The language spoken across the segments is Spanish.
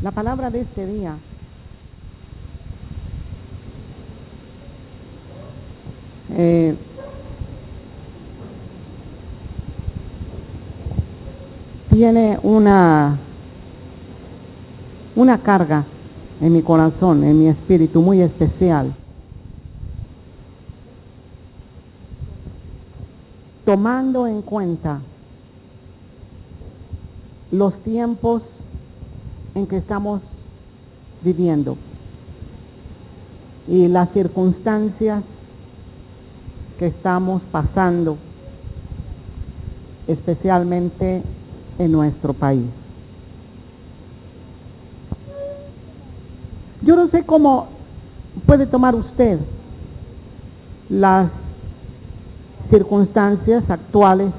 La palabra de este día tiene una carga en mi corazón, en mi espíritu muy especial. Tomando en cuenta los tiempos en que estamos viviendo y las circunstancias que estamos pasando, especialmente en nuestro país. Yo no sé cómo puede tomar usted las circunstancias actuales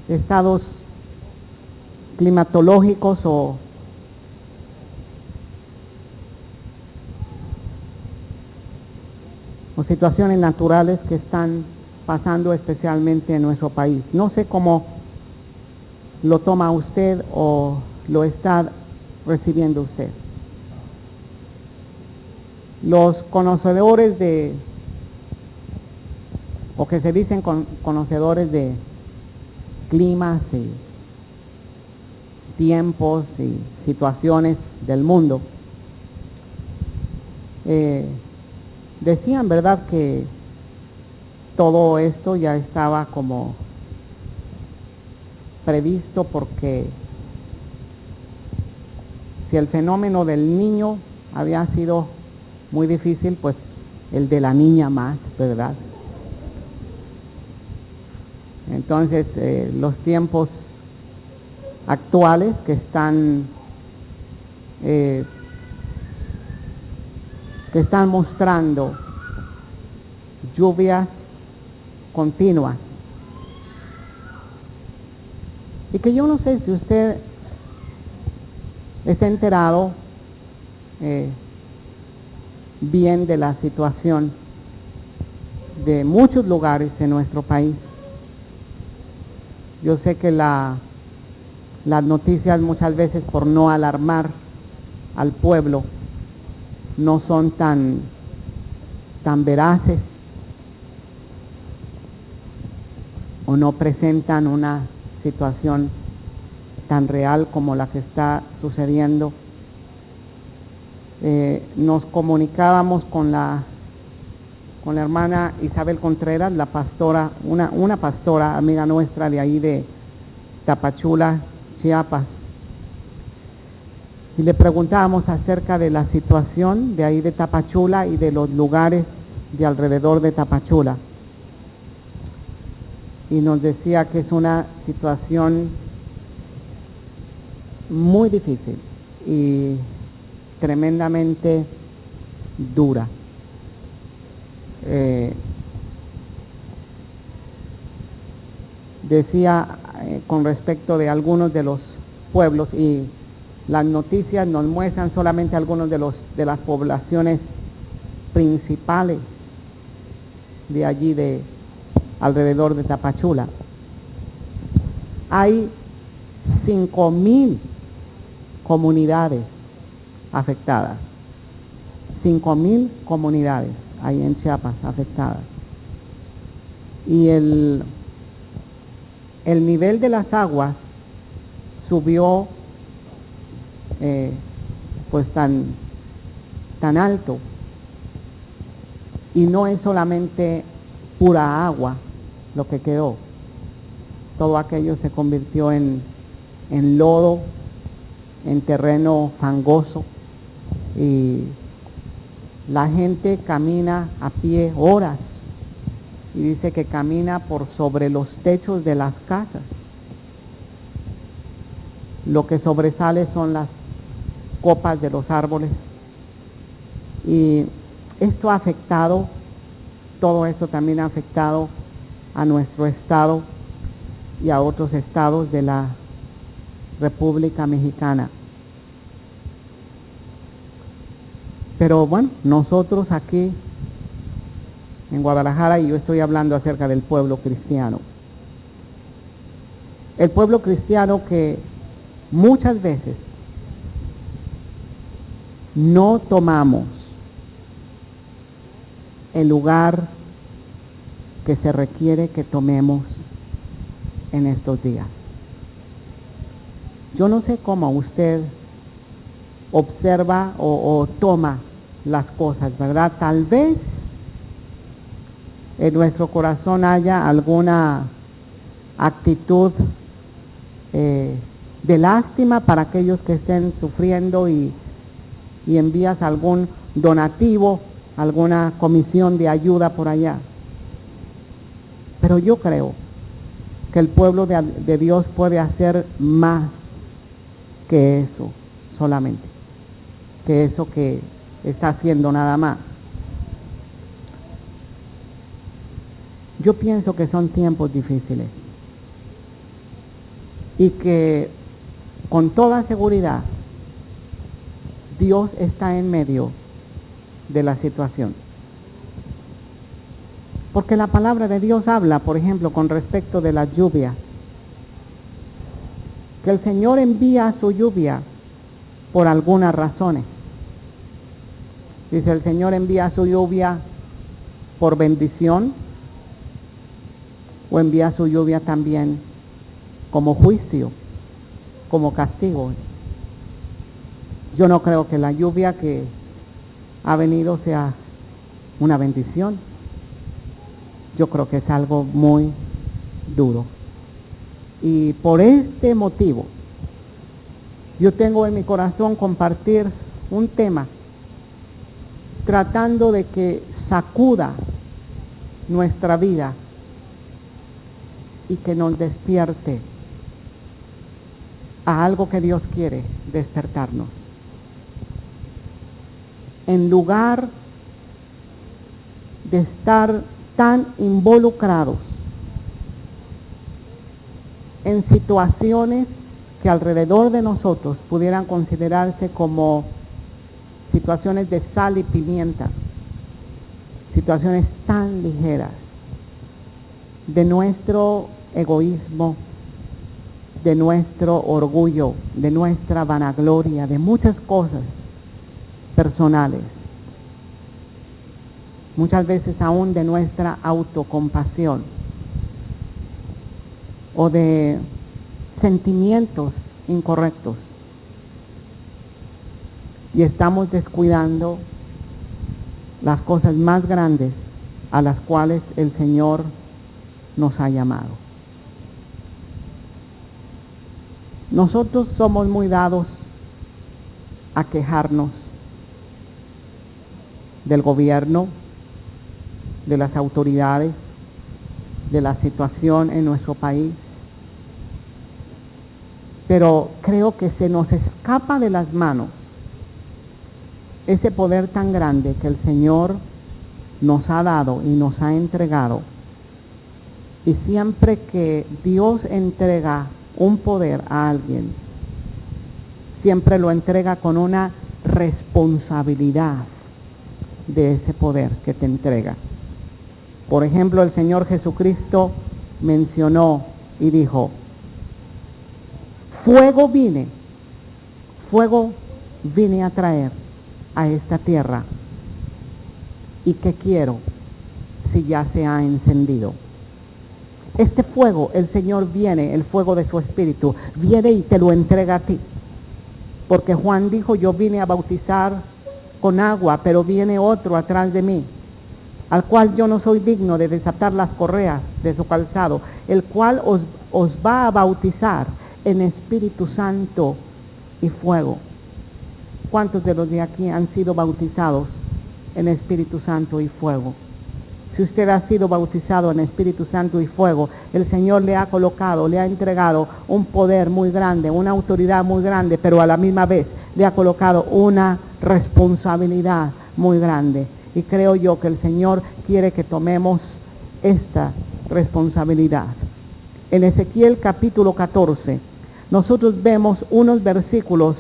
estados climatológicos o situaciones naturales que están pasando especialmente en nuestro país. No sé cómo lo toma usted o lo está recibiendo usted. Los conocedores o que se dicen conocedores de climas y tiempos y situaciones del mundo, decían, ¿verdad?, que todo esto ya estaba como previsto, porque si el fenómeno del niño había sido muy difícil, pues el de la niña más, ¿verdad? Entonces, los tiempos actuales que están mostrando lluvias continuas. Y que yo no sé si usted está enterado bien de la situación de muchos lugares en nuestro país. Yo sé que las noticias muchas veces, por no alarmar al pueblo, no son tan veraces o no presentan una situación tan real como la que está sucediendo. Nos comunicábamos con la hermana Isabel Contreras, la pastora, una pastora amiga nuestra de ahí de Tapachula, Chiapas, y le preguntábamos acerca de la situación de ahí de Tapachula y de los lugares de alrededor de Tapachula, y nos decía que es una situación muy difícil y tremendamente dura. Decía con respecto de algunos de los pueblos, y las noticias nos muestran solamente algunos de las poblaciones principales de allí de alrededor de Tapachula. Hay 5,000 comunidades afectadas. 5,000 comunidades hay en Chiapas afectadas. Y el nivel de las aguas subió pues tan alto, y no es solamente pura agua lo que quedó. Todo aquello se convirtió en lodo, en terreno fangoso, y la gente camina a pie horas, y dice que camina por sobre los techos de las casas. Lo que sobresale son las copas de los árboles, y esto ha afectado, todo esto también ha afectado a nuestro estado y a otros estados de la República Mexicana. Pero bueno, nosotros aquí en Guadalajara, y yo estoy hablando acerca del pueblo cristiano, el pueblo cristiano que muchas veces no tomamos el lugar que se requiere que tomemos en estos días. Yo no sé cómo usted observa o toma las cosas, ¿verdad? Tal vez en nuestro corazón haya alguna actitud de lástima para aquellos que estén sufriendo y envías algún donativo, alguna comisión de ayuda por allá. Pero yo creo que el pueblo de Dios puede hacer más que eso solamente, que eso que está haciendo nada más. Yo pienso que son tiempos difíciles y que con toda seguridad Dios está en medio de la situación. Porque la palabra de Dios habla, por ejemplo, con respecto de las lluvias, que el Señor envía su lluvia por algunas razones. Dice, el Señor envía su lluvia por bendición o envía su lluvia también como juicio, como castigo. Yo no creo que la lluvia que ha venido sea una bendición. Yo creo que es algo muy duro. Y por este motivo, yo tengo en mi corazón compartir un tema tratando de que sacuda nuestra vida y que nos despierte a algo que Dios quiere despertarnos. En lugar de estar tan involucrados en situaciones que alrededor de nosotros pudieran considerarse como situaciones de sal y pimienta, situaciones tan ligeras, de nuestro egoísmo, de nuestro orgullo, de nuestra vanagloria, de muchas cosas personales, muchas veces aún de nuestra autocompasión o de sentimientos incorrectos, y estamos descuidando las cosas más grandes a las cuales el Señor nos ha llamado. Nosotros somos muy dados a quejarnos del gobierno, de las autoridades, de la situación en nuestro país, pero creo que se nos escapa de las manos ese poder tan grande que el Señor nos ha dado y nos ha entregado. Y siempre que Dios entrega un poder a alguien, siempre lo entrega con una responsabilidad de ese poder que te entrega. Por ejemplo, el Señor Jesucristo mencionó y dijo, fuego vine a traer a esta tierra. ¿Y qué quiero si ya se ha encendido? Este fuego, el Señor viene, el fuego de su Espíritu, viene y te lo entrega a ti. Porque Juan dijo, yo vine a bautizar con agua, pero viene otro atrás de mí, al cual yo no soy digno de desatar las correas de su calzado, el cual os va a bautizar en Espíritu Santo y fuego. ¿Cuántos de los de aquí han sido bautizados en Espíritu Santo y fuego? Si usted ha sido bautizado en Espíritu Santo y fuego, el Señor le ha colocado, le ha entregado un poder muy grande, una autoridad muy grande, pero a la misma vez le ha colocado una responsabilidad muy grande. Y creo yo que el Señor quiere que tomemos esta responsabilidad. En Ezequiel capítulo 14, nosotros vemos unos versículos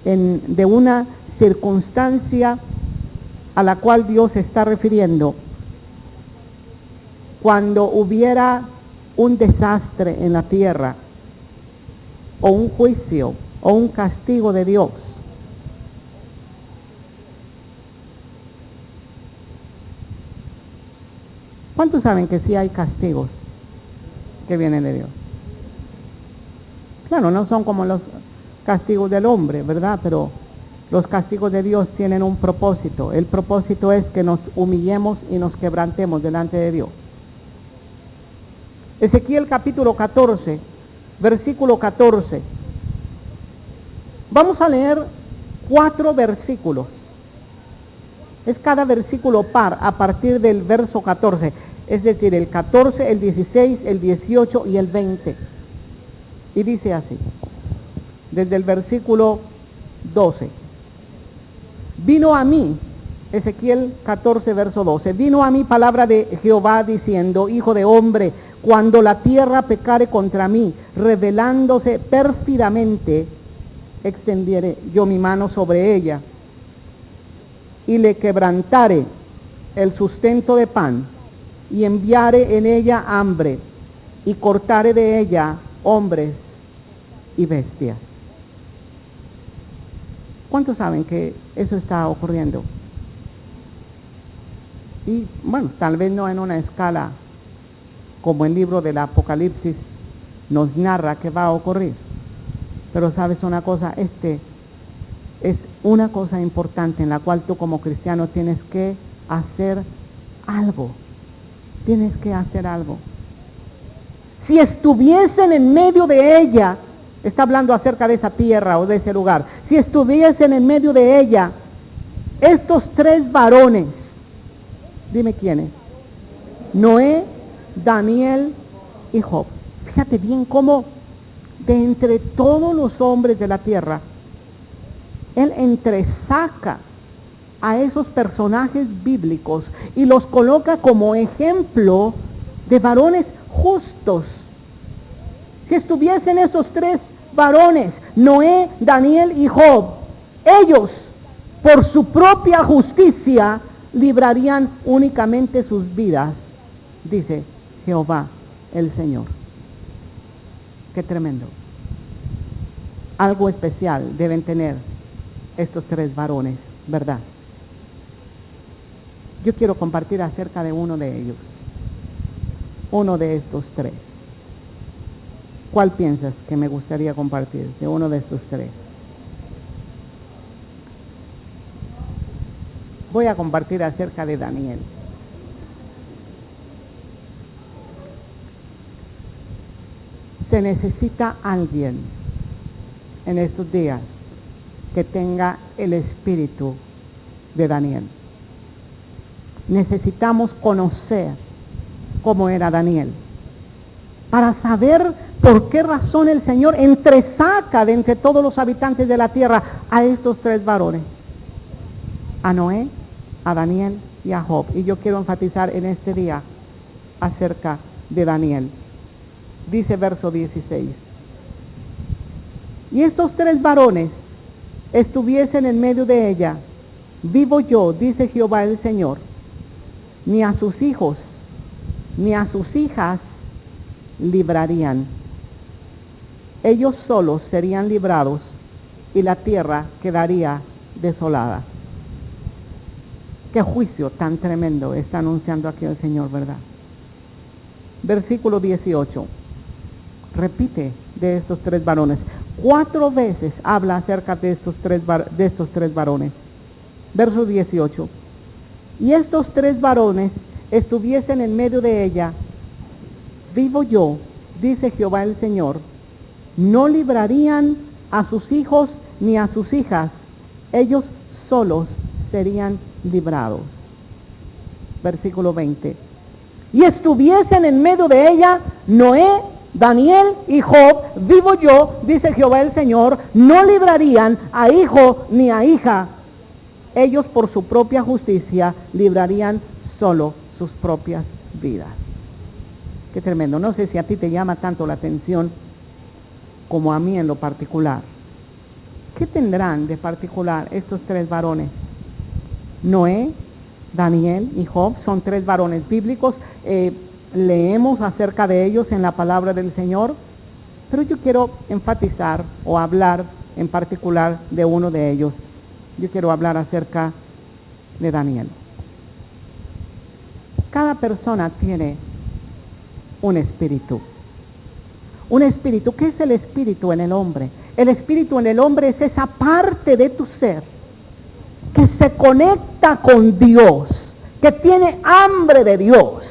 de una circunstancia a la cual Dios se está refiriendo cuando hubiera un desastre en la tierra o un juicio o un castigo de Dios. ¿Cuántos saben que sí hay castigos que vienen de Dios? Claro, no son como los castigos del hombre, ¿verdad? Pero los castigos de Dios tienen un propósito. El propósito es que nos humillemos y nos quebrantemos delante de Dios. Ezequiel capítulo 14, versículo 14. Vamos a leer 4 versículos. Es cada versículo par a partir del verso 14. Es decir, el 14, el 16, el 18 y el 20. Y dice así, desde el versículo 12. Vino a mí, Ezequiel 14, verso 12, vino a mí palabra de Jehová diciendo, hijo de hombre, cuando la tierra pecare contra mí, rebelándose pérfidamente, extendiere yo mi mano sobre ella, y le quebrantare el sustento de pan, y enviare en ella hambre, y cortare de ella hombres y bestias. ¿Cuántos saben que eso está ocurriendo? Y bueno, tal vez no en una escala como el libro del Apocalipsis nos narra que va a ocurrir. Pero sabes una cosa, es una cosa importante en la cual tú como cristiano tienes que hacer algo. Tienes que hacer algo. Si estuviesen en medio de ella, está hablando acerca de esa tierra o de ese lugar, si estuviesen en medio de ella, estos 3 varones, dime quiénes, Noé, Daniel y Job. Fíjate bien cómo de entre todos los hombres de la tierra, él entresaca a esos personajes bíblicos y los coloca como ejemplo de varones justos. Si estuviesen esos 3 varones, Noé, Daniel y Job, ellos por su propia justicia librarían únicamente sus vidas, dice Jehová el Señor. Qué tremendo. Algo especial deben tener estos 3 varones, ¿verdad? Yo quiero compartir acerca de uno de ellos, uno de estos 3. ¿Cuál piensas que me gustaría compartir de uno de estos 3? Voy a compartir acerca de Daniel. Se necesita alguien en estos días que tenga el espíritu de Daniel. Necesitamos conocer cómo era Daniel para saber por qué razón el Señor entresaca de entre todos los habitantes de la tierra a estos 3 varones, a Noé, a Daniel y a Job. Y yo quiero enfatizar en este día acerca de Daniel. Dice verso 16, y estos 3 varones estuviesen en medio de ella, vivo yo, dice Jehová el Señor, ni a sus hijos, ni a sus hijas librarían. Ellos solos serían librados y la tierra quedaría desolada. Qué juicio tan tremendo está anunciando aquí el Señor, ¿verdad? Versículo 18. Repite de estos 3 varones. 4 veces habla acerca de estos 3 varones. Verso 18. Y estos 3 varones estuviesen en medio de ella, vivo yo, dice Jehová el Señor, no librarían a sus hijos ni a sus hijas, ellos solos serían librados. Versículo 20. Y estuviesen en medio de ella Noé, Daniel y Job, vivo yo, dice Jehová el Señor, no librarían a hijo ni a hija. Ellos por su propia justicia librarían solo sus propias vidas. Qué tremendo. No sé si a ti te llama tanto la atención como a mí en lo particular. ¿Qué tendrán de particular estos 3 varones? Noé, Daniel y Job son 3 varones bíblicos. Leemos acerca de ellos en la palabra del Señor, Pero yo quiero enfatizar o hablar en particular de uno de ellos. Yo quiero hablar acerca de Daniel. Cada persona tiene un espíritu. Un espíritu. ¿Qué es el espíritu en el hombre? El espíritu en el hombre es esa parte de tu ser que se conecta con Dios, que tiene hambre de Dios,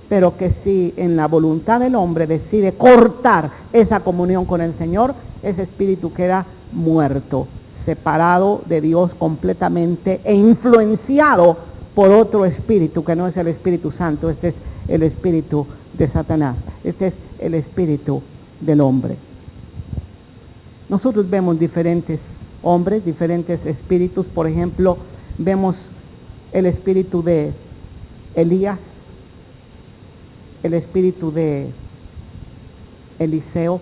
pero que si en la voluntad del hombre decide cortar esa comunión con el Señor, ese espíritu queda muerto, separado de Dios completamente e influenciado por otro espíritu que no es el Espíritu Santo. Este es el espíritu de Satanás, este es el espíritu del hombre. Nosotros vemos diferentes hombres, diferentes espíritus. Por ejemplo, vemos el espíritu de Elías, el espíritu de Eliseo.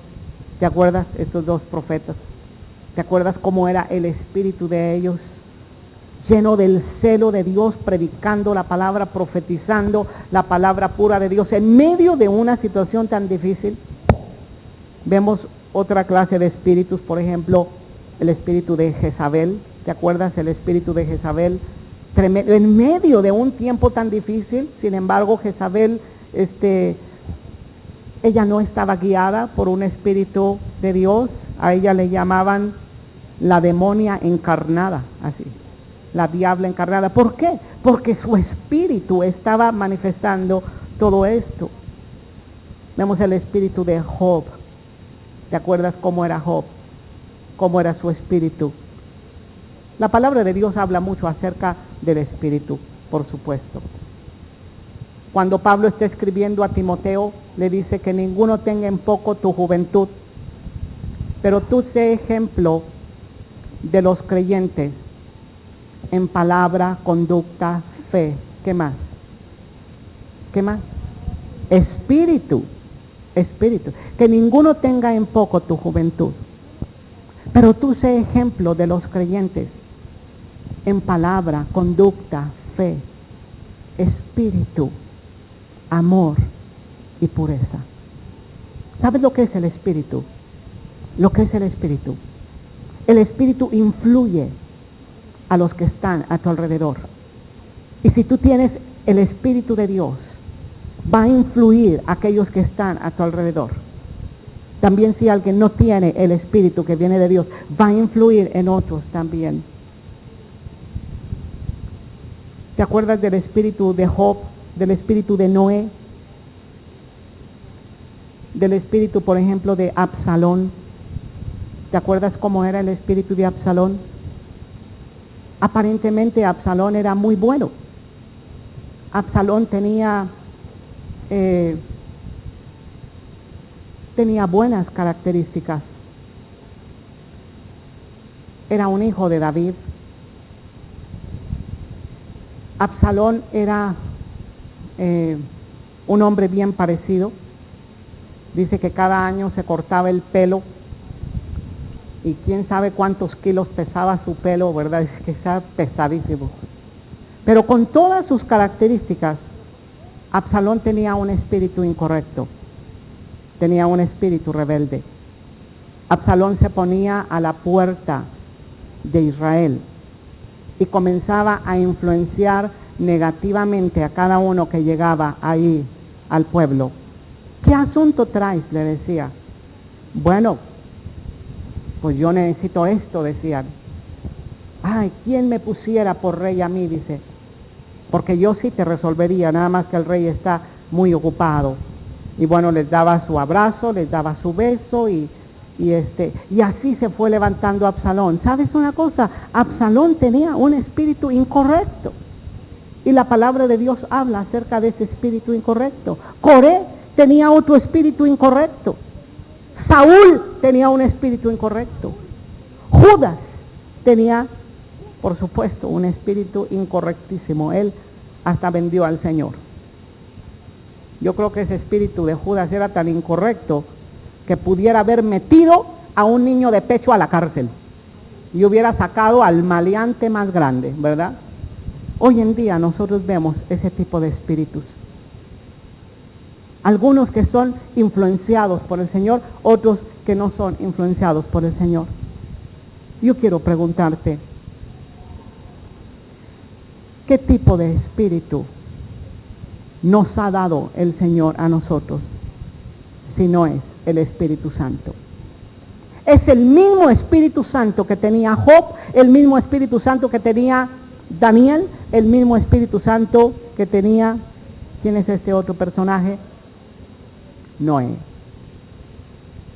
¿Te acuerdas? Estos dos profetas. ¿Te acuerdas cómo era el espíritu de ellos? Lleno del celo de Dios, predicando la palabra, profetizando la palabra pura de Dios en medio de una situación tan difícil. Vemos otra clase de espíritus, por ejemplo, el espíritu de Jezabel. ¿Te acuerdas? El espíritu de Jezabel, en medio de un tiempo tan difícil. Sin embargo, Jezabel, ella no estaba guiada por un espíritu de Dios. A ella le llamaban la demonia encarnada, así, la diabla encarnada. ¿Por qué? Porque su espíritu estaba manifestando todo esto. Vemos el espíritu de Job. ¿Te acuerdas cómo era Job? ¿Cómo era su espíritu? La palabra de Dios habla mucho acerca del espíritu, por supuesto. Cuando Pablo está escribiendo a Timoteo, le dice que ninguno tenga en poco tu juventud, pero tú sé ejemplo de los creyentes en palabra, conducta, fe. ¿Qué más? ¿Qué más? Espíritu. Espíritu. Que ninguno tenga en poco tu juventud, pero tú sé ejemplo de los creyentes en palabra, conducta, fe, espíritu, amor y pureza. ¿Sabes lo que es el espíritu? Lo que es el espíritu. El espíritu influye a los que están a tu alrededor. Y si tú tienes el espíritu de Dios, va a influir a aquellos que están a tu alrededor. También si alguien no tiene el espíritu que viene de Dios, va a influir en otros también. ¿Te acuerdas del espíritu de Job, del espíritu de Noé? Del espíritu, por ejemplo, de Absalón. ¿Te acuerdas cómo era el espíritu de Absalón? Aparentemente Absalón era muy bueno. Absalón tenía buenas características. Era un hijo de David. Absalón era un hombre bien parecido. Dice que cada año se cortaba el pelo y quién sabe cuántos kilos pesaba su pelo, ¿verdad? Dice que estaba pesadísimo. Pero con todas sus características, Absalón tenía un espíritu incorrecto, tenía un espíritu rebelde. Absalón se ponía a la puerta de Israel y comenzaba a influenciar negativamente a cada uno que llegaba ahí al pueblo. ¿Qué asunto traes?, le decía. Bueno, pues yo necesito esto, decían. Ay, ¿quién me pusiera por rey a mí?, dice. Porque yo sí te resolvería, nada más que el rey está muy ocupado. Y bueno, les daba su abrazo, les daba su beso y así se fue levantando Absalón. ¿Sabes una cosa? Absalón tenía un espíritu incorrecto. Y la palabra de Dios habla acerca de ese espíritu incorrecto. Coré tenía otro espíritu incorrecto. Saúl tenía un espíritu incorrecto. Judas tenía, por supuesto, un espíritu incorrectísimo. Él hasta vendió al Señor. Yo creo que ese espíritu de Judas era tan incorrecto que pudiera haber metido a un niño de pecho a la cárcel y hubiera sacado al maleante más grande, ¿verdad? Hoy en día nosotros vemos ese tipo de espíritus. Algunos que son influenciados por el Señor, otros que no son influenciados por el Señor. Yo quiero preguntarte, ¿qué tipo de espíritu nos ha dado el Señor a nosotros si no es el Espíritu Santo? Es el mismo Espíritu Santo que tenía Job, el mismo Espíritu Santo que tenía Daniel, el mismo Espíritu Santo que tenía, ¿quién es este otro personaje? Noé.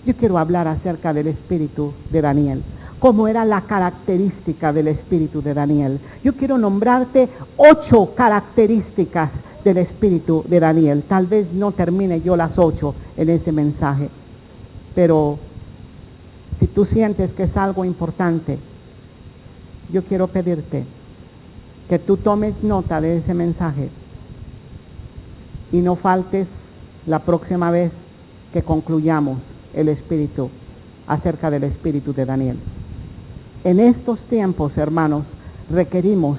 Yo quiero hablar acerca del espíritu de Daniel, cómo era la característica del espíritu de Daniel. Yo quiero nombrarte 8 características del espíritu de Daniel. Tal vez no termine yo las 8 en este mensaje, pero si tú sientes que es algo importante, yo quiero pedirte que tú tomes nota de ese mensaje y no faltes la próxima vez que concluyamos el espíritu, acerca del espíritu de Daniel. En estos tiempos, hermanos, requerimos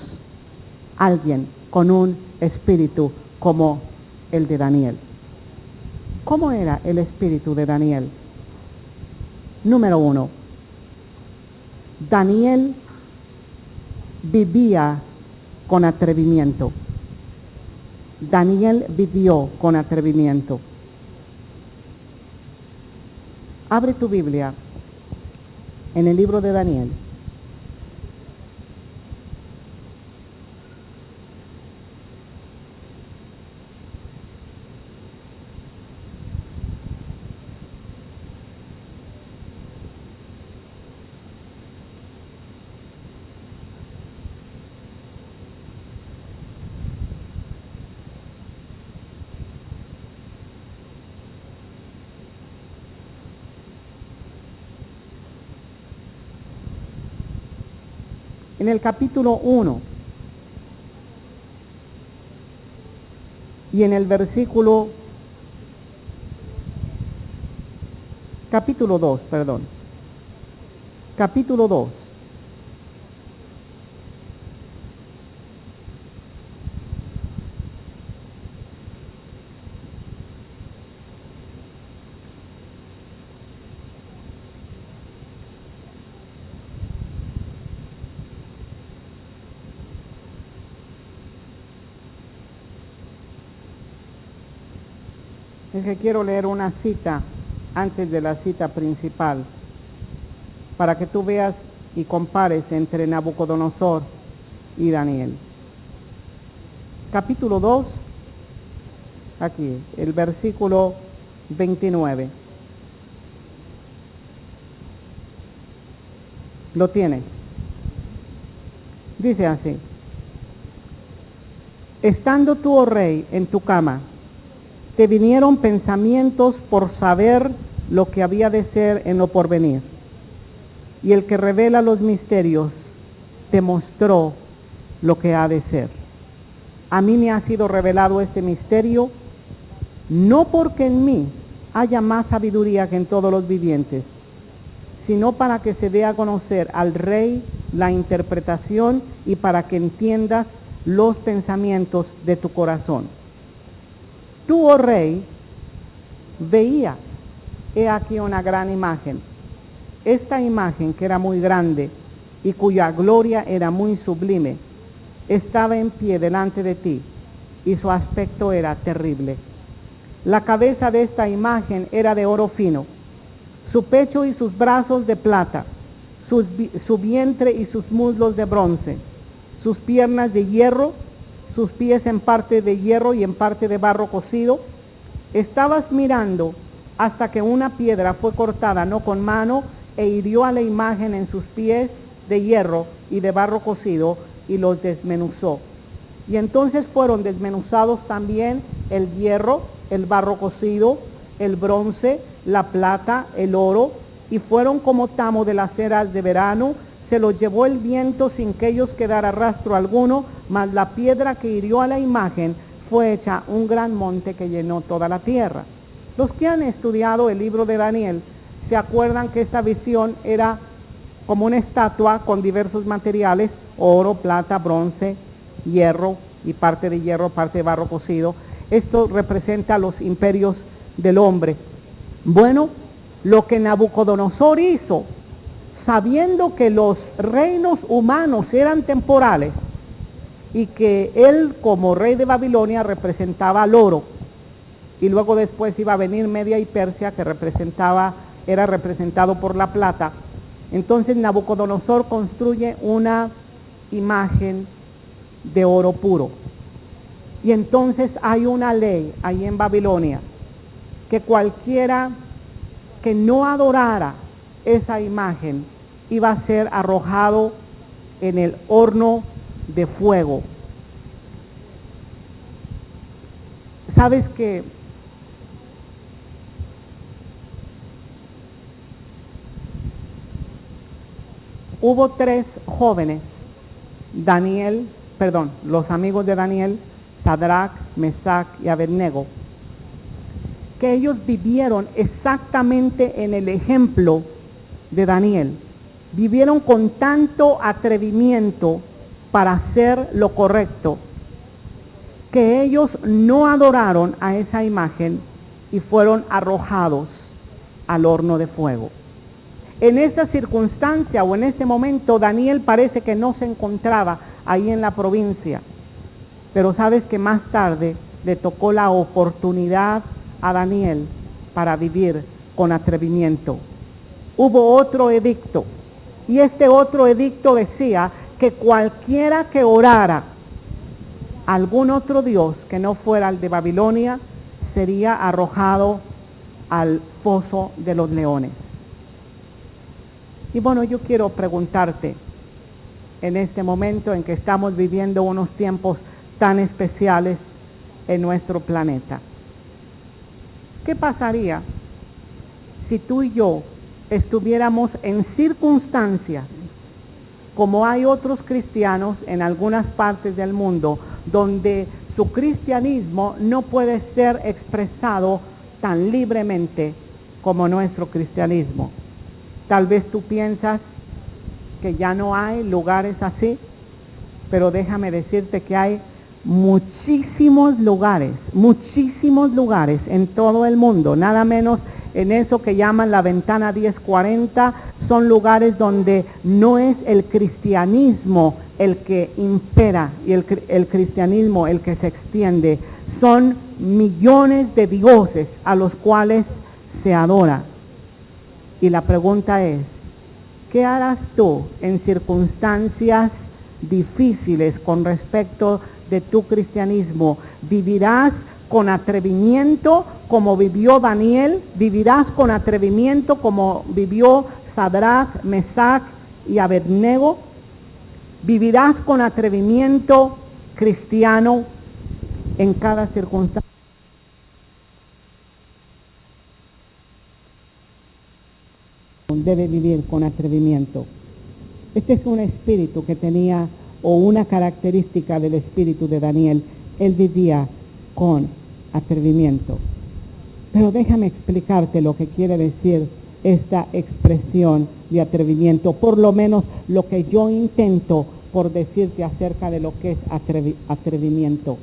alguien con un espíritu como el de Daniel. ¿Cómo era el espíritu de Daniel? Número 1, Daniel vivía con atrevimiento. Daniel vivió con atrevimiento. Abre tu Biblia en el libro de Daniel. En el capítulo 1 y en el versículo, capítulo 2, capítulo 2. Es que quiero leer una cita antes de la cita principal, para que tú veas y compares entre Nabucodonosor y Daniel. Capítulo 2, aquí, el versículo 29. ¿Lo tiene? Dice así: estando tú, oh rey, en tu cama, te vinieron pensamientos por saber lo que había de ser en lo porvenir. Y el que revela los misterios te mostró lo que ha de ser. A mí me ha sido revelado este misterio, no porque en mí haya más sabiduría que en todos los vivientes, sino para que se dé a conocer al rey la interpretación y para que entiendas los pensamientos de tu corazón. Tú, oh rey, veías, he aquí una gran imagen. Esta imagen, que era muy grande y cuya gloria era muy sublime, estaba en pie delante de ti, y su aspecto era terrible. La cabeza de esta imagen era de oro fino, su pecho y sus brazos de plata, su vientre y sus muslos de bronce, sus piernas de hierro, sus pies en parte de hierro y en parte de barro cocido. Estabas mirando hasta que una piedra fue cortada no con mano e hirió a la imagen en sus pies de hierro y de barro cocido y los desmenuzó. Y entonces fueron desmenuzados también el hierro, el barro cocido, el bronce, la plata, el oro, y fueron como tamo de las eras de verano. Se los llevó el viento sin que ellos quedara rastro alguno, mas la piedra que hirió a la imagen fue hecha un gran monte que llenó toda la tierra. Los que han estudiado el libro de Daniel se acuerdan que esta visión era como una estatua con diversos materiales: oro, plata, bronce, hierro y parte de hierro, parte de barro cocido. Esto representa los imperios del hombre. Bueno, lo que Nabucodonosor hizo, sabiendo que los reinos humanos eran temporales y que él como rey de Babilonia representaba al oro, y luego después iba a venir Media y Persia, que era representado por la plata. Entonces Nabucodonosor construye una imagen de oro puro. Y entonces hay una ley ahí en Babilonia, que cualquiera que no adorara esa imagen iba a ser arrojado en el horno de fuego. ¿Sabes que hubo 3 jóvenes, los amigos de Daniel, Sadrach, Mesach y Abednego, que ellos vivieron exactamente en el ejemplo de Daniel? Vivieron con tanto atrevimiento para hacer lo correcto, que ellos no adoraron a esa imagen y fueron arrojados al horno de fuego. En esta circunstancia o en este momento, Daniel parece que no se encontraba ahí en la provincia, pero sabes que más tarde le tocó la oportunidad a Daniel para vivir con atrevimiento. Hubo otro edicto, y este otro edicto decía que cualquiera que orara a algún otro dios que no fuera el de Babilonia sería arrojado al foso de los leones. Y bueno, yo quiero preguntarte, en este momento en que estamos viviendo unos tiempos tan especiales en nuestro planeta, ¿qué pasaría si tú y yo estuviéramos en circunstancias como hay otros cristianos en algunas partes del mundo, donde su cristianismo no puede ser expresado tan libremente como nuestro cristianismo? Tal vez tú piensas que ya no hay lugares así, pero déjame decirte que hay muchísimos lugares en todo el mundo, nada menos en eso que llaman la ventana 1040, son lugares donde no es el cristianismo el que impera y el cristianismo el que se extiende, son millones de dioses a los cuales se adora. Y la pregunta es, ¿qué harás tú en circunstancias difíciles con respecto de tu cristianismo? ¿Vivirás con atrevimiento como vivió Daniel? ¿Vivirás con atrevimiento como vivió Sadrach, Mesach y Abednego? ¿Vivirás con atrevimiento cristiano en cada circunstancia? Debe vivir con atrevimiento. Este es un espíritu que tenía, o una característica del espíritu de Daniel. Él vivía con atrevimiento. Pero déjame explicarte lo que quiere decir esta expresión de atrevimiento, por lo menos lo que yo intento por decirte acerca de lo que es atrevimiento.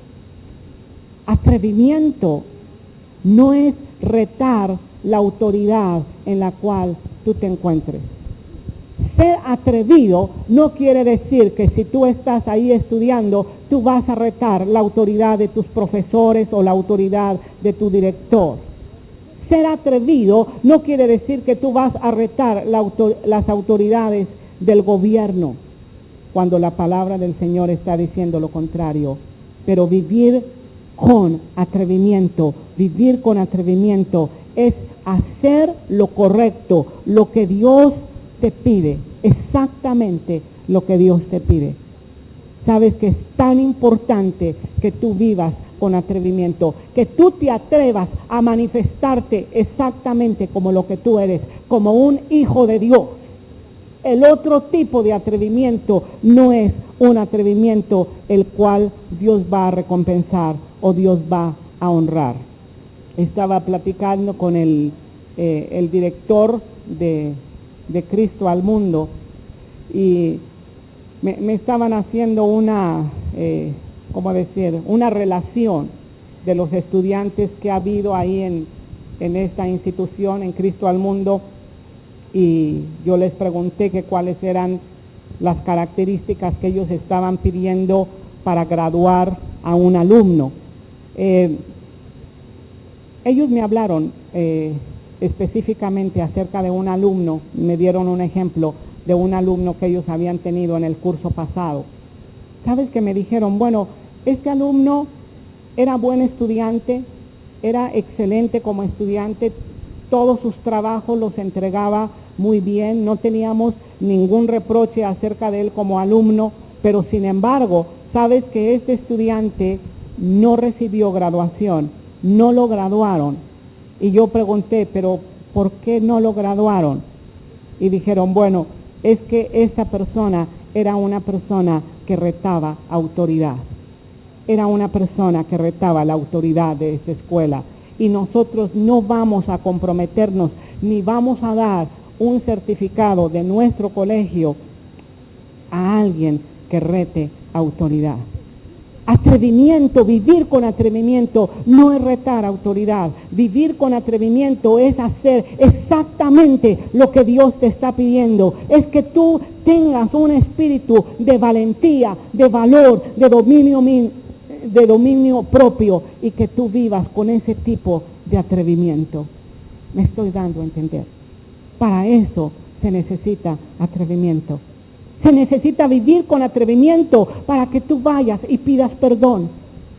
Atrevimiento no es retar la autoridad en la cual tú te encuentres. Ser atrevido no quiere decir que si tú estás ahí estudiando, tú vas a retar la autoridad de tus profesores o la autoridad de tu director. Ser atrevido no quiere decir que tú vas a retar las autoridades del gobierno, cuando la palabra del Señor está diciendo lo contrario. Pero vivir con atrevimiento es hacer lo correcto, lo que Dios te pide, exactamente lo que Dios te pide. Sabes que es tan importante que tú vivas con atrevimiento, que tú te atrevas a manifestarte exactamente como lo que tú eres, como un hijo de Dios. El otro tipo de atrevimiento no es un atrevimiento el cual Dios va a recompensar o Dios va a honrar. Estaba platicando con el director de Cristo al Mundo, y me estaban haciendo una relación de los estudiantes que ha habido ahí en esta institución, en Cristo al Mundo, y yo les pregunté que cuáles eran las características que ellos estaban pidiendo para graduar a un alumno. Ellos me hablaron específicamente acerca de un alumno, me dieron un ejemplo de un alumno que ellos habían tenido en el curso pasado. ¿Sabes qué me dijeron? Bueno, este alumno era buen estudiante, era excelente como estudiante, todos sus trabajos los entregaba muy bien, no teníamos ningún reproche acerca de él como alumno, pero sin embargo, sabes que este estudiante no recibió graduación, no lo graduaron. Y yo pregunté, pero ¿por qué no lo graduaron? Y dijeron, bueno, es que esa persona era una persona que retaba autoridad. Era una persona que retaba la autoridad de esa escuela. Y nosotros no vamos a comprometernos, ni vamos a dar un certificado de nuestro colegio a alguien que rete autoridad. Atrevimiento, vivir con atrevimiento no es retar autoridad. Vivir con atrevimiento es hacer exactamente lo que Dios te está pidiendo. Es que tú tengas un espíritu de valentía, de valor, de dominio propio, y que tú vivas con ese tipo de atrevimiento. Me estoy dando a entender. Para eso se necesita atrevimiento. Se necesita vivir con atrevimiento para que tú vayas y pidas perdón.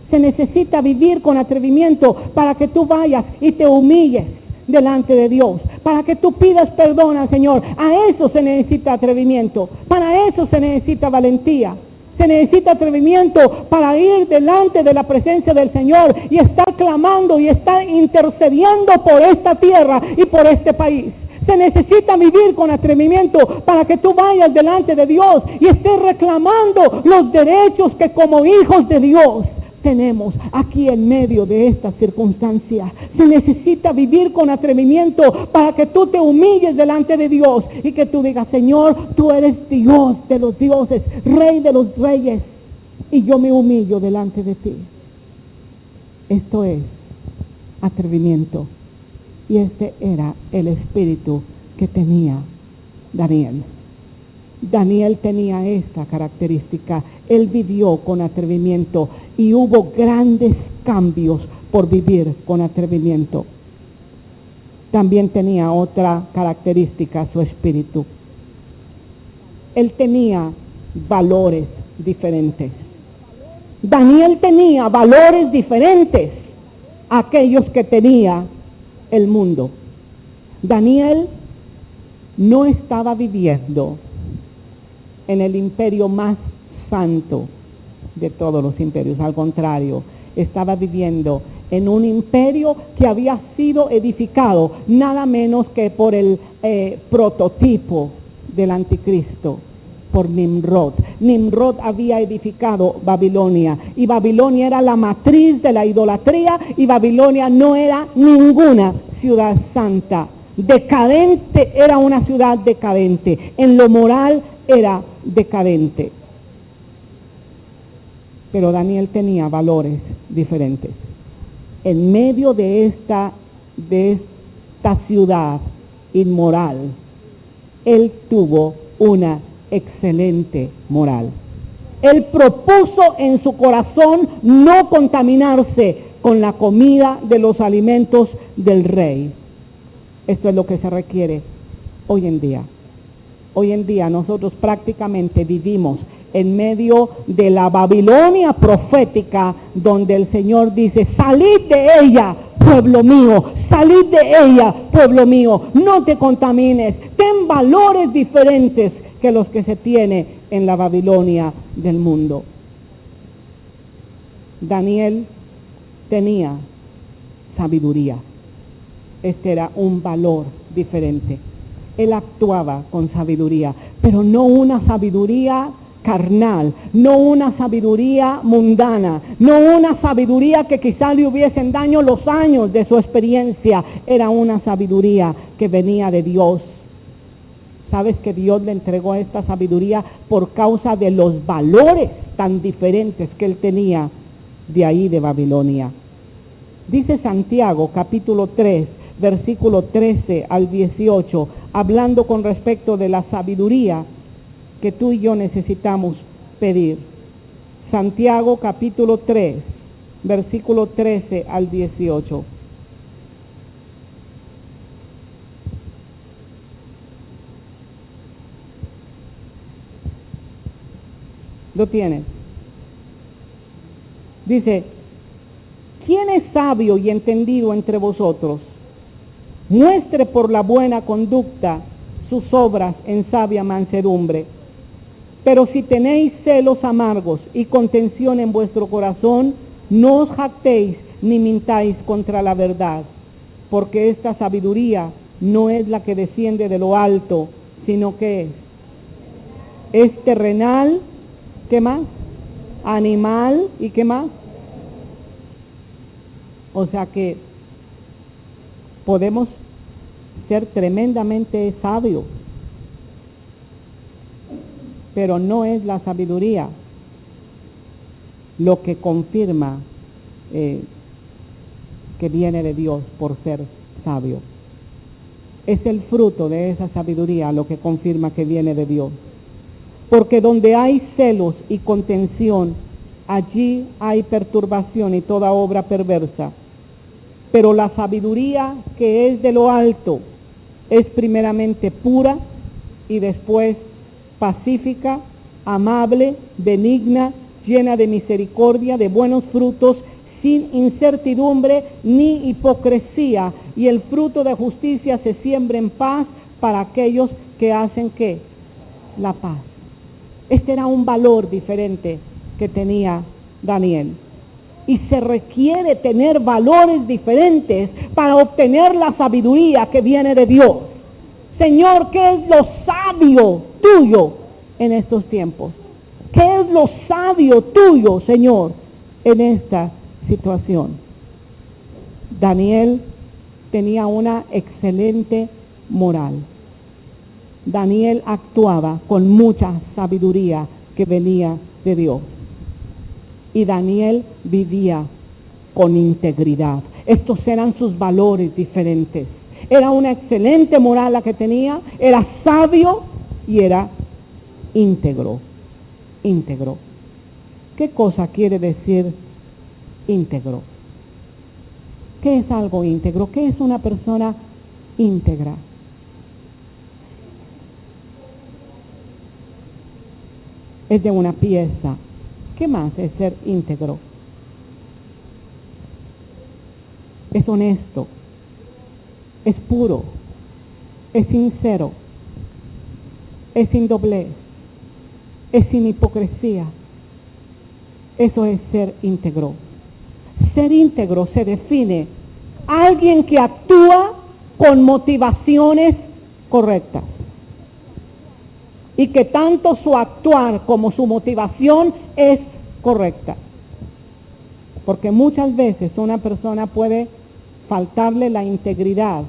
Se necesita vivir con atrevimiento para que tú vayas y te humilles delante de Dios, para que tú pidas perdón al Señor. A eso se necesita atrevimiento, para eso se necesita valentía. Se necesita atrevimiento para ir delante de la presencia del Señor y estar clamando y estar intercediendo por esta tierra y por este país. Se necesita vivir con atrevimiento para que tú vayas delante de Dios y estés reclamando los derechos que como hijos de Dios tenemos aquí en medio de estas circunstancias. Se necesita vivir con atrevimiento para que tú te humilles delante de Dios y que tú digas, Señor, tú eres Dios de los dioses, Rey de los reyes, y yo me humillo delante de ti. Esto es atrevimiento. Y este era el espíritu que tenía Daniel. Daniel tenía esta característica. Él vivió con atrevimiento y hubo grandes cambios por vivir con atrevimiento. También tenía otra característica su espíritu. Él tenía valores diferentes. Daniel tenía valores diferentes a aquellos que tenía el mundo. Daniel no estaba viviendo en el imperio más santo de todos los imperios, al contrario, estaba viviendo en un imperio que había sido edificado nada menos que por el prototipo del anticristo, por Nimrod. Nimrod había edificado Babilonia y Babilonia era la matriz de la idolatría y Babilonia no era ninguna ciudad santa. Decadente, era una ciudad decadente. En lo moral era decadente. Pero Daniel tenía valores diferentes. En medio de esta ciudad inmoral, él tuvo una excelente moral. Él propuso en su corazón no contaminarse con la comida de los alimentos del rey. Esto es lo que se requiere hoy en día. Hoy en día nosotros prácticamente vivimos en medio de la Babilonia profética, donde el Señor dice, salid de ella, pueblo mío, salid de ella, pueblo mío, no te contamines, ten valores diferentes que los que se tiene en la Babilonia del mundo. Daniel tenía sabiduría. Este era un valor diferente. Él actuaba con sabiduría, pero no una sabiduría carnal, no una sabiduría mundana, no una sabiduría que quizá le hubiesen daño los años de su experiencia. Era una sabiduría que venía de Dios. ¿Sabes que Dios le entregó esta sabiduría por causa de los valores tan diferentes que él tenía de ahí de Babilonia? Dice Santiago capítulo 3, versículo 13 al 18, hablando con respecto de la sabiduría que tú y yo necesitamos pedir. Santiago capítulo 3, versículo 13 al 18. ¿Lo tienes? Dice, ¿quién es sabio y entendido entre vosotros? Muestre por la buena conducta sus obras en sabia mansedumbre. Pero si tenéis celos amargos y contención en vuestro corazón, no os jactéis ni mintáis contra la verdad, porque esta sabiduría no es la que desciende de lo alto, sino que es terrenal, ¿qué más? Animal, ¿y qué más? O sea que podemos ser tremendamente sabios, pero no es la sabiduría lo que confirma que viene de Dios por ser sabio. Es el fruto de esa sabiduría lo que confirma que viene de Dios. Porque donde hay celos y contención, allí hay perturbación y toda obra perversa. Pero la sabiduría que es de lo alto es primeramente pura y después pacífica, amable, benigna, llena de misericordia, de buenos frutos, sin incertidumbre ni hipocresía, y el fruto de justicia se siembra en paz para aquellos que hacen ¿qué? La paz. Este era un valor diferente que tenía Daniel. Y se requiere tener valores diferentes para obtener la sabiduría que viene de Dios. Señor, ¿qué es lo sabio tuyo en estos tiempos? ¿Qué es lo sabio tuyo, Señor, en esta situación? Daniel tenía una excelente moral. Daniel actuaba con mucha sabiduría que venía de Dios. Y Daniel vivía con integridad. Estos eran sus valores diferentes. Era una excelente moral la que tenía, era sabio y era íntegro. Íntegro. ¿Qué cosa quiere decir íntegro? ¿Qué es algo íntegro? ¿Qué es una persona íntegra? Es de una pieza. ¿Qué más es ser íntegro? Es honesto, es puro, es sincero, es sin doblez, es sin hipocresía. Eso es ser íntegro. Ser íntegro se define alguien que actúa con motivaciones correctas y que tanto su actuar como su motivación es correcta. Porque muchas veces una persona puede faltarle la integridad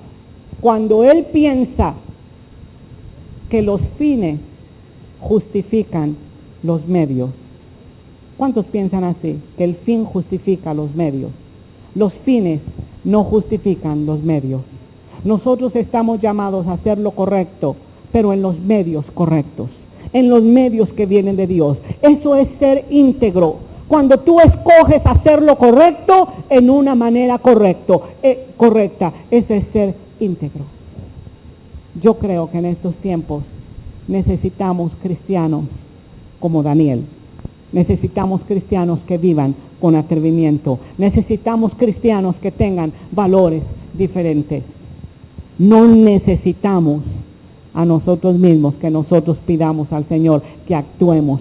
cuando él piensa que los fines justifican los medios. ¿Cuántos piensan así? Que el fin justifica los medios. Los fines no justifican los medios. Nosotros estamos llamados a hacer lo correcto, pero en los medios correctos, en los medios que vienen de Dios. Eso es ser íntegro. Cuando tú escoges hacer lo correcto en una manera correcta, eso es ser íntegro. Yo creo que en estos tiempos necesitamos cristianos como Daniel. Necesitamos cristianos que vivan con atrevimiento. Necesitamos cristianos que tengan valores diferentes. No necesitamos a nosotros mismos que nosotros pidamos al Señor que actuemos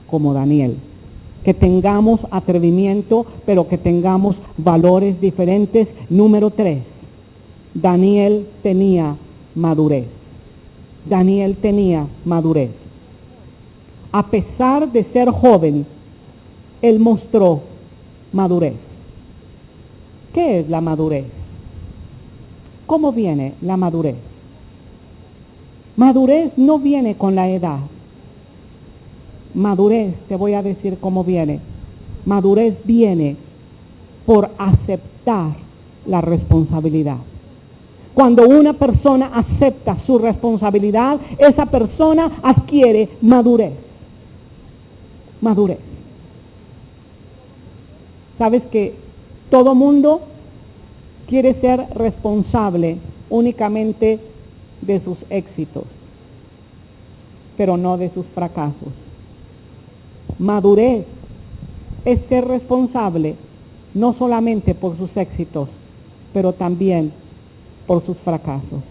como Daniel. Que tengamos atrevimiento, pero que tengamos valores diferentes. Número 3, Daniel tenía madurez. Daniel tenía madurez. A pesar de ser joven, él mostró madurez. ¿Qué es la madurez? ¿Cómo viene la madurez? Madurez no viene con la edad. Madurez, te voy a decir cómo viene. Madurez viene por aceptar la responsabilidad. Cuando una persona acepta su responsabilidad, esa persona adquiere madurez. Madurez. ¿Sabes que todo mundo quiere ser responsable únicamente de sus éxitos, pero no de sus fracasos? Madurez es ser responsable no solamente por sus éxitos, pero también por sus fracasos.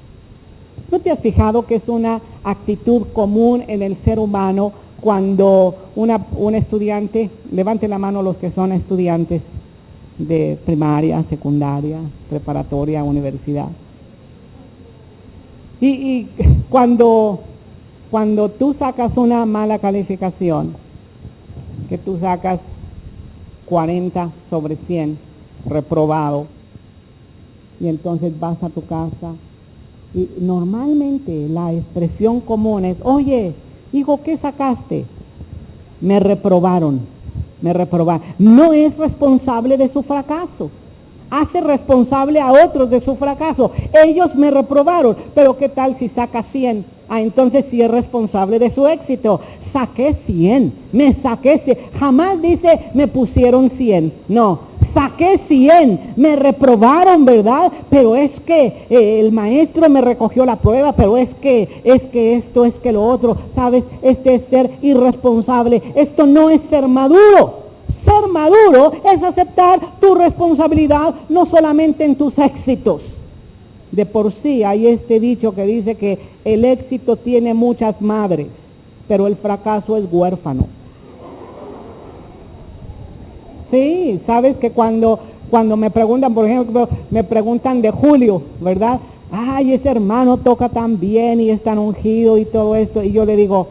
¿No te has fijado que es una actitud común en el ser humano cuando un estudiante, levante la mano los que son estudiantes de primaria, secundaria, preparatoria, universidad? Y cuando tú sacas una mala calificación, que tú sacas 40 sobre 100, reprobado, y entonces vas a tu casa, y normalmente la expresión común es: oye, hijo, ¿qué sacaste? Me reprobaron. No es responsable de su fracaso. Hace responsable a otros de su fracaso. Ellos me reprobaron, pero ¿qué tal si saca 100? Entonces sí es responsable de su éxito. Saqué 100, me saqué 100. Jamás dice, me pusieron 100. No, saqué 100, me reprobaron, ¿verdad? Pero es que el maestro me recogió la prueba, pero es que esto, es que lo otro, ¿sabes? Este es ser irresponsable. Esto no es ser maduro. Ser maduro es aceptar tu responsabilidad no solamente en tus éxitos. De por sí hay este dicho que dice que el éxito tiene muchas madres, pero el fracaso es huérfano. Sí, sabes que cuando me preguntan, por ejemplo, me preguntan de Julio, ¿verdad? Ay, ese hermano toca tan bien y es tan ungido y todo esto. Y yo le digo,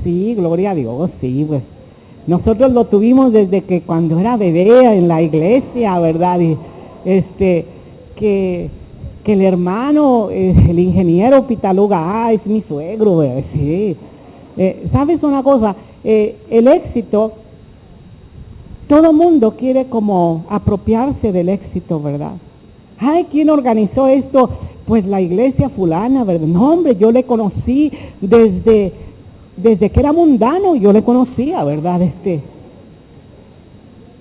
sí, gloria a Dios, sí, pues. Nosotros lo tuvimos desde que cuando era bebé en la iglesia, ¿verdad? Y que el hermano, el ingeniero Pitaluga, es mi suegro, ¿verdad? Sí. ¿Sabes una cosa? El éxito, todo mundo quiere como apropiarse del éxito, ¿verdad? Ay, ¿quién organizó esto? Pues la iglesia fulana, ¿verdad? No, hombre, yo le conocí desde que era mundano, yo le conocía, ¿verdad?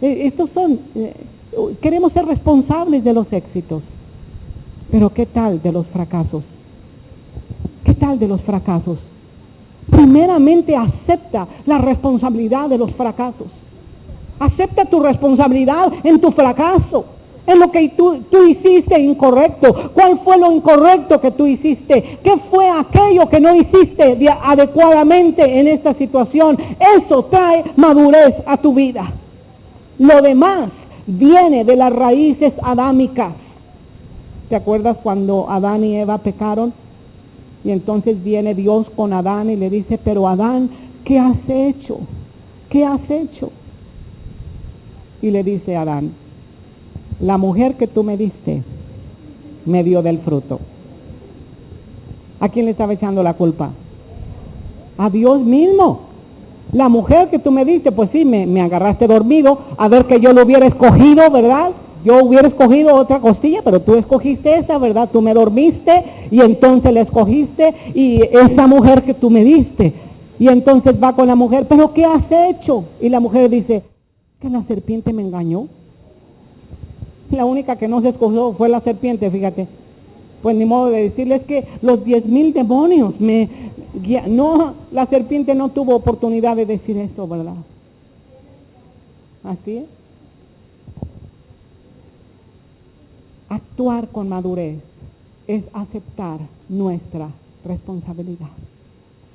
Estos son, queremos ser responsables de los éxitos, pero ¿qué tal de los fracasos? ¿Qué tal de los fracasos? Primeramente acepta la responsabilidad de los fracasos. Acepta tu responsabilidad en tu fracaso, en lo que tú hiciste incorrecto. ¿Cuál fue lo incorrecto que tú hiciste? ¿Qué fue aquello que no hiciste adecuadamente en esta situación? Eso trae madurez a tu vida. Lo demás viene de las raíces adámicas. ¿Te acuerdas cuando Adán y Eva pecaron? Y entonces viene Dios con Adán y le dice, pero Adán, ¿qué has hecho? ¿Qué has hecho? Y le dice Adán, la mujer que tú me diste me dio del fruto. ¿A quién le estaba echando la culpa? A Dios mismo. La mujer que tú me diste, pues sí, me agarraste dormido, a ver que yo lo hubiera escogido, ¿verdad? Yo hubiera escogido otra costilla, pero tú escogiste esa, ¿verdad? Tú me dormiste y entonces la escogiste y esa mujer que tú me diste. Y entonces va con la mujer, ¿pero qué has hecho? Y la mujer dice, que la serpiente me engañó. La única que no se escogió fue la serpiente, fíjate. Pues ni modo de decirles que los 10,000 demonios no, la serpiente no tuvo oportunidad de decir eso, ¿verdad? Así es. Actuar con madurez es aceptar nuestra responsabilidad.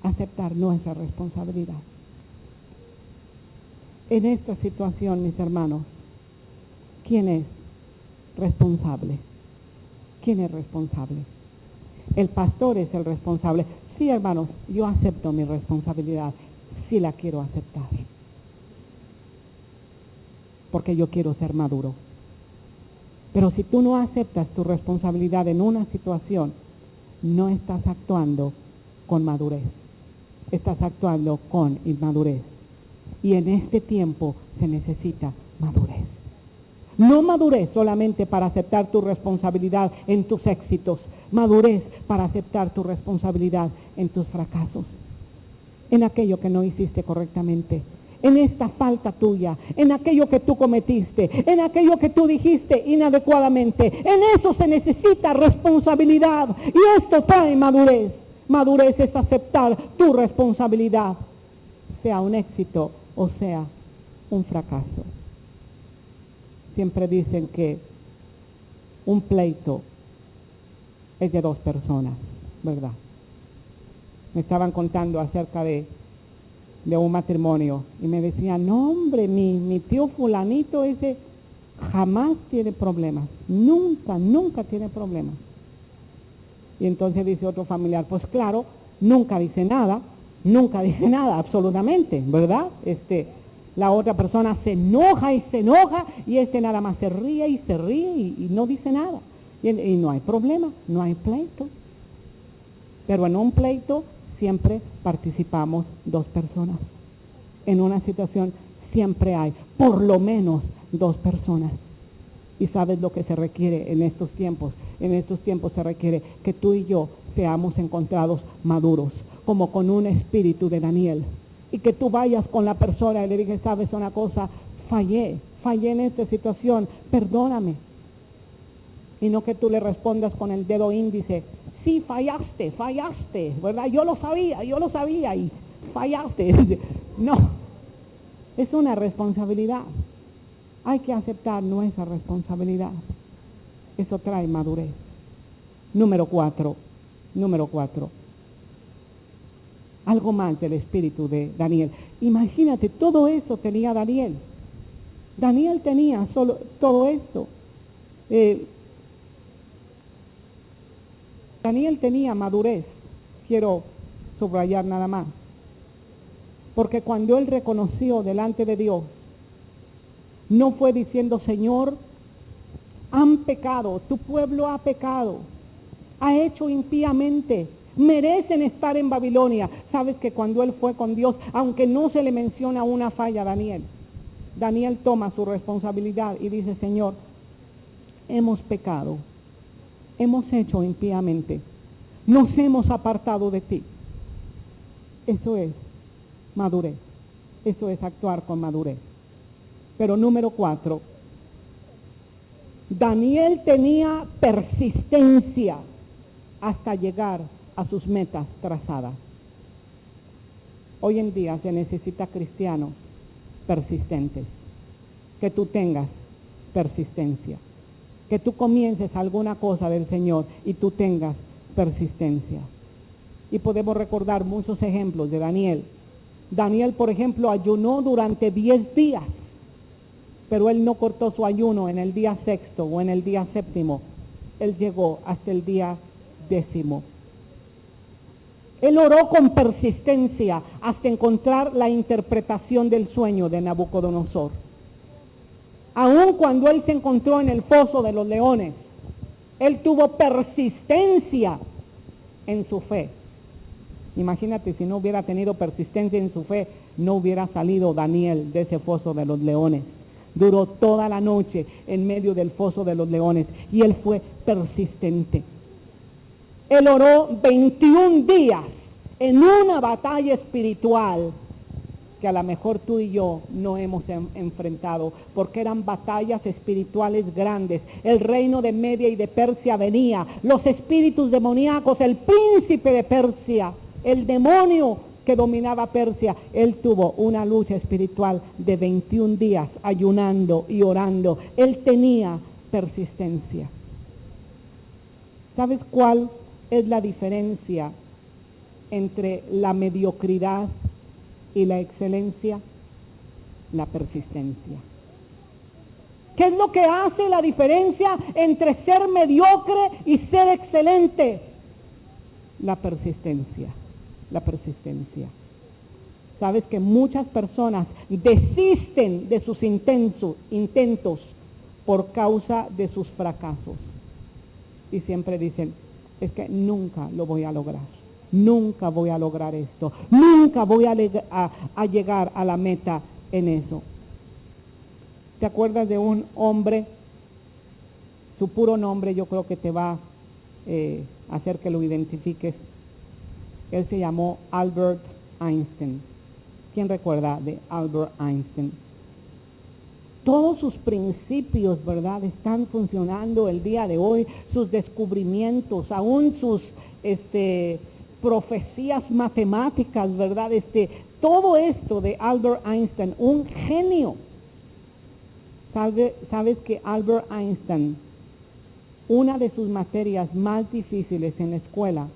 Aceptar nuestra responsabilidad. En esta situación, mis hermanos, ¿quién es responsable? ¿Quién es responsable? El pastor es el responsable. Sí, hermanos, yo acepto mi responsabilidad. Sí la quiero aceptar. Porque yo quiero ser maduro. Pero si tú no aceptas tu responsabilidad en una situación, no estás actuando con madurez. Estás actuando con inmadurez. Y en este tiempo se necesita madurez. No madurez solamente para aceptar tu responsabilidad en tus éxitos, madurez para aceptar tu responsabilidad en tus fracasos, en aquello que no hiciste correctamente, en esta falta tuya, en aquello que tú cometiste, en aquello que tú dijiste inadecuadamente. En eso se necesita responsabilidad y esto trae madurez. Madurez es aceptar tu responsabilidad, sea un éxito o sea un fracaso. Siempre dicen que un pleito es de dos personas, ¿verdad? Me estaban contando acerca de un matrimonio y me decían, no hombre, mi tío fulanito ese jamás tiene problemas, nunca tiene problemas. Y entonces dice otro familiar, pues claro, nunca dice nada absolutamente, ¿verdad? La otra persona se enoja y nada más se ríe y no dice nada. Y no hay problema, no hay pleito. Pero en un pleito siempre participamos dos personas. En una situación siempre hay por lo menos dos personas. Y sabes lo que se requiere en estos tiempos. En estos tiempos se requiere que tú y yo seamos encontrados maduros, como con un espíritu de Daniel. Y que tú vayas con la persona y le digas, sabes una cosa, fallé en esta situación, perdóname. Y no que tú le respondas con el dedo índice, sí, fallaste, ¿verdad? Yo lo sabía y fallaste. No, es una responsabilidad. Hay que aceptar nuestra responsabilidad. Eso trae madurez. Número 4. Algo más del espíritu de Daniel. Imagínate, todo eso tenía Daniel. Daniel tenía todo esto. Daniel tenía madurez. Quiero subrayar nada más. Porque cuando él reconoció delante de Dios, no fue diciendo, Señor, han pecado, tu pueblo ha pecado, ha hecho impíamente, merecen estar en Babilonia. Sabes que cuando él fue con Dios, aunque no se le menciona una falla a Daniel toma su responsabilidad y dice, Señor, hemos pecado, hemos hecho impíamente, nos hemos apartado de ti. Eso es madurez, eso es actuar con madurez. Pero número 4, Daniel tenía persistencia hasta llegar a sus metas trazadas. Hoy en día se necesita cristianos persistentes, que tú tengas persistencia, que tú comiences alguna cosa del Señor y tú tengas persistencia. Y podemos recordar muchos ejemplos de Daniel. Daniel, por ejemplo, ayunó durante 10 días. Pero él no cortó su ayuno en el día 6º o en el día 7º. Él llegó hasta el día 10º. Él oró con persistencia hasta encontrar la interpretación del sueño de Nabucodonosor. Aun cuando él se encontró en el foso de los leones, él tuvo persistencia en su fe. Imagínate, si no hubiera tenido persistencia en su fe, no hubiera salido Daniel de ese foso de los leones. Duró toda la noche en medio del foso de los leones y él fue persistente. Él oró 21 días en una batalla espiritual que a lo mejor tú y yo no hemos enfrentado, porque eran batallas espirituales grandes. El reino de Media y de Persia venía, los espíritus demoníacos, el príncipe de Persia, el demonio que dominaba Persia. Él tuvo una lucha espiritual de 21 días ayunando y orando. Él tenía persistencia. ¿Sabes cuál es la diferencia entre la mediocridad y la excelencia? La persistencia. ¿Qué es lo que hace la diferencia entre ser mediocre y ser excelente? La persistencia. La persistencia. Sabes que muchas personas desisten de sus intentos por causa de sus fracasos. Y siempre dicen, es que nunca lo voy a lograr. Nunca voy a lograr esto. Nunca voy a llegar a la meta en eso. ¿Te acuerdas de un hombre? Su puro nombre yo creo que te va a hacer que lo identifiques. Él se llamó Albert Einstein. ¿Quién recuerda de Albert Einstein? Todos sus principios, ¿verdad?, están funcionando el día de hoy, sus descubrimientos, aún sus profecías matemáticas, ¿verdad? Todo esto de Albert Einstein, un genio. ¿Sabes que Albert Einstein, una de sus materias más difíciles en la escuela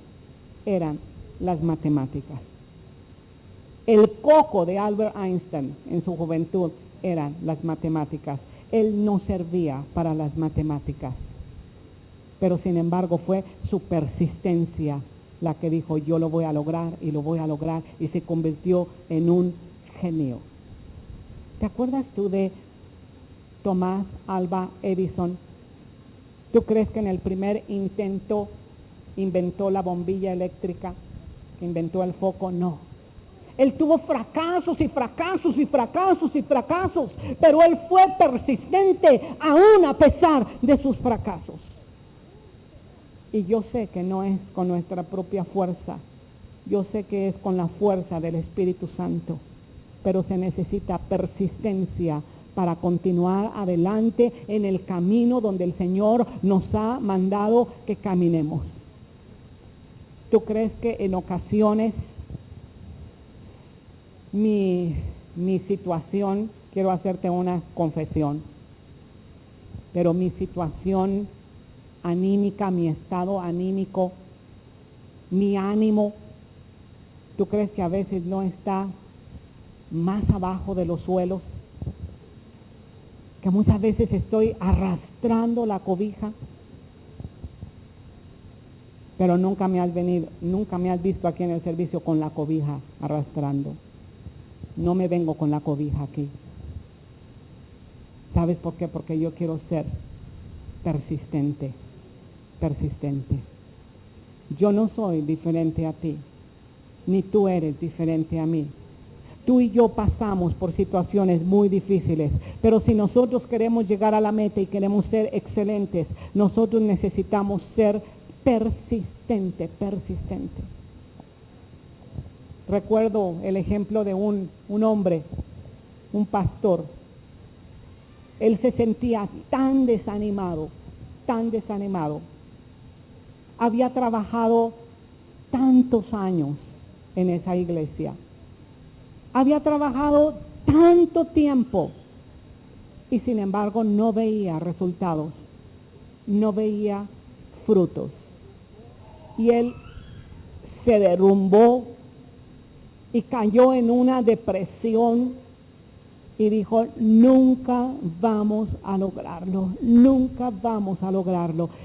eran las matemáticas? El coco de Albert Einstein en su juventud eran las matemáticas. Él no servía para las matemáticas, pero sin embargo fue su persistencia la que dijo, yo lo voy a lograr y lo voy a lograr, y se convirtió en un genio. ¿Te acuerdas tú de Thomas Alva Edison? ¿Tú crees que en el primer intento inventó la bombilla eléctrica, que inventó el foco? No. Él tuvo fracasos y fracasos y fracasos y fracasos, pero él fue persistente aún a pesar de sus fracasos. Y yo sé que no es con nuestra propia fuerza, yo sé que es con la fuerza del Espíritu Santo, pero se necesita persistencia para continuar adelante en el camino donde el Señor nos ha mandado que caminemos. ¿Tú crees que en ocasiones mi situación, quiero hacerte una confesión, pero mi situación anímica, mi estado anímico, mi ánimo, ¿tú crees que a veces no está más abajo de los suelos? Que muchas veces estoy arrastrando la cobija, pero nunca me has visto aquí en el servicio con la cobija arrastrando. No me vengo con la cobija aquí. ¿Sabes por qué? Porque yo quiero ser persistente. Yo no soy diferente a ti, ni tú eres diferente a mí. Tú y yo pasamos por situaciones muy difíciles, pero si nosotros queremos llegar a la meta y queremos ser excelentes, nosotros necesitamos ser persistente. Recuerdo el ejemplo de un hombre, un pastor. Él se sentía tan desanimado. Había trabajado tantos años en esa iglesia. Había trabajado tanto tiempo y sin embargo no veía resultados, no veía frutos. Y él se derrumbó y cayó en una depresión y dijo, nunca vamos a lograrlo.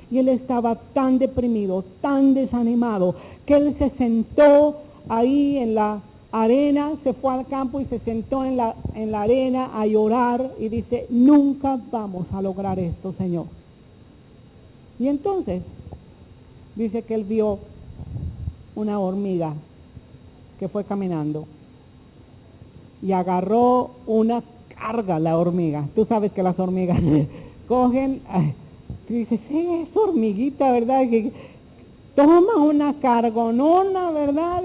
Y él estaba tan deprimido, tan desanimado, que él se sentó ahí en la arena, se fue al campo y se sentó en la arena a llorar y dice, nunca vamos a lograr esto, Señor. Y entonces dice que él vio una hormiga que fue caminando y agarró una carga la hormiga. Tú sabes que las hormigas cogen, dice, sí, es hormiguita, ¿verdad? Que toma una cargonona, ¿verdad?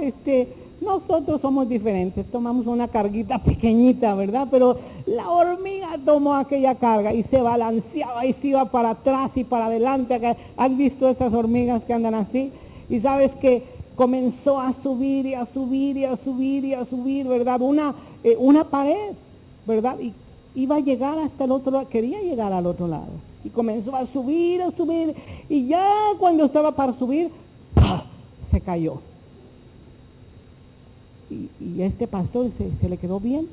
Nosotros somos diferentes, tomamos una carguita pequeñita, ¿verdad? Pero la hormiga tomó aquella carga y se balanceaba y se iba para atrás y para adelante. ¿Has visto esas hormigas que andan así? Y sabes que comenzó a subir y a subir y a subir y a subir, ¿verdad? Una pared, ¿verdad? Y iba a llegar hasta el otro lado, quería llegar al otro lado. Y comenzó a subir, y ya cuando estaba para subir, ¡pah!, se cayó. Y este pastor se le quedó viendo.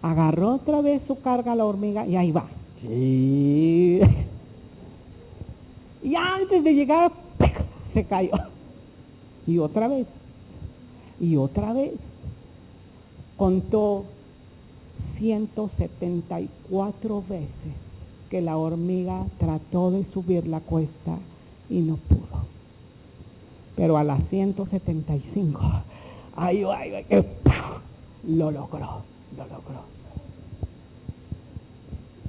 Agarró otra vez su carga a la hormiga y ahí va. Sí. Y antes de llegar, se cayó. Y otra vez. Contó 174 veces que la hormiga trató de subir la cuesta y no pudo. Pero a las 175, lo logró.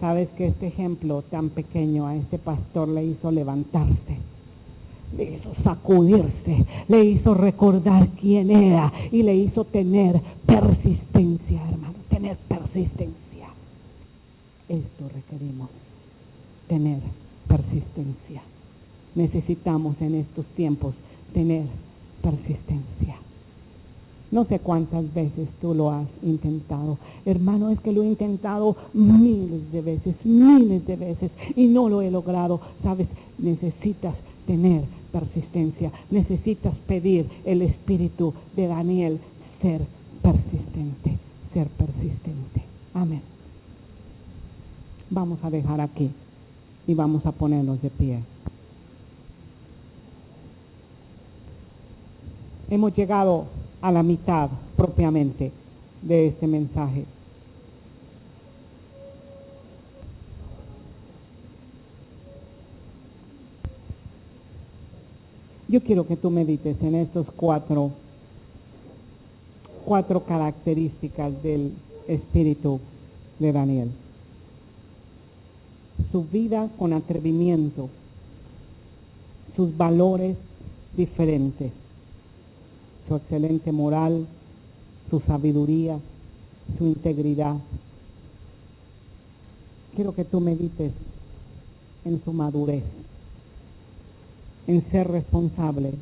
sabes que este ejemplo tan pequeño a este pastor le hizo levantarse, le hizo sacudirse, le hizo recordar quién era y le hizo tener persistencia, hermano, tener persistencia. Esto requerimos, tener persistencia. Necesitamos en estos tiempos tener persistencia. No sé cuántas veces tú lo has intentado. Hermano, es que lo he intentado miles de veces y no lo he logrado. Sabes, necesitas tener persistencia. Necesitas pedir el espíritu de Daniel, ser persistente, ser persistente. Amén. Vamos a dejar aquí y vamos a ponernos de pie. Hemos llegado a la mitad propiamente de este mensaje. Yo quiero que tú medites en estos cuatro características del espíritu de Daniel. Su vida con atrevimiento, sus valores diferentes, su excelente moral, su sabiduría, su integridad. Quiero que tú medites en su madurez, en ser responsable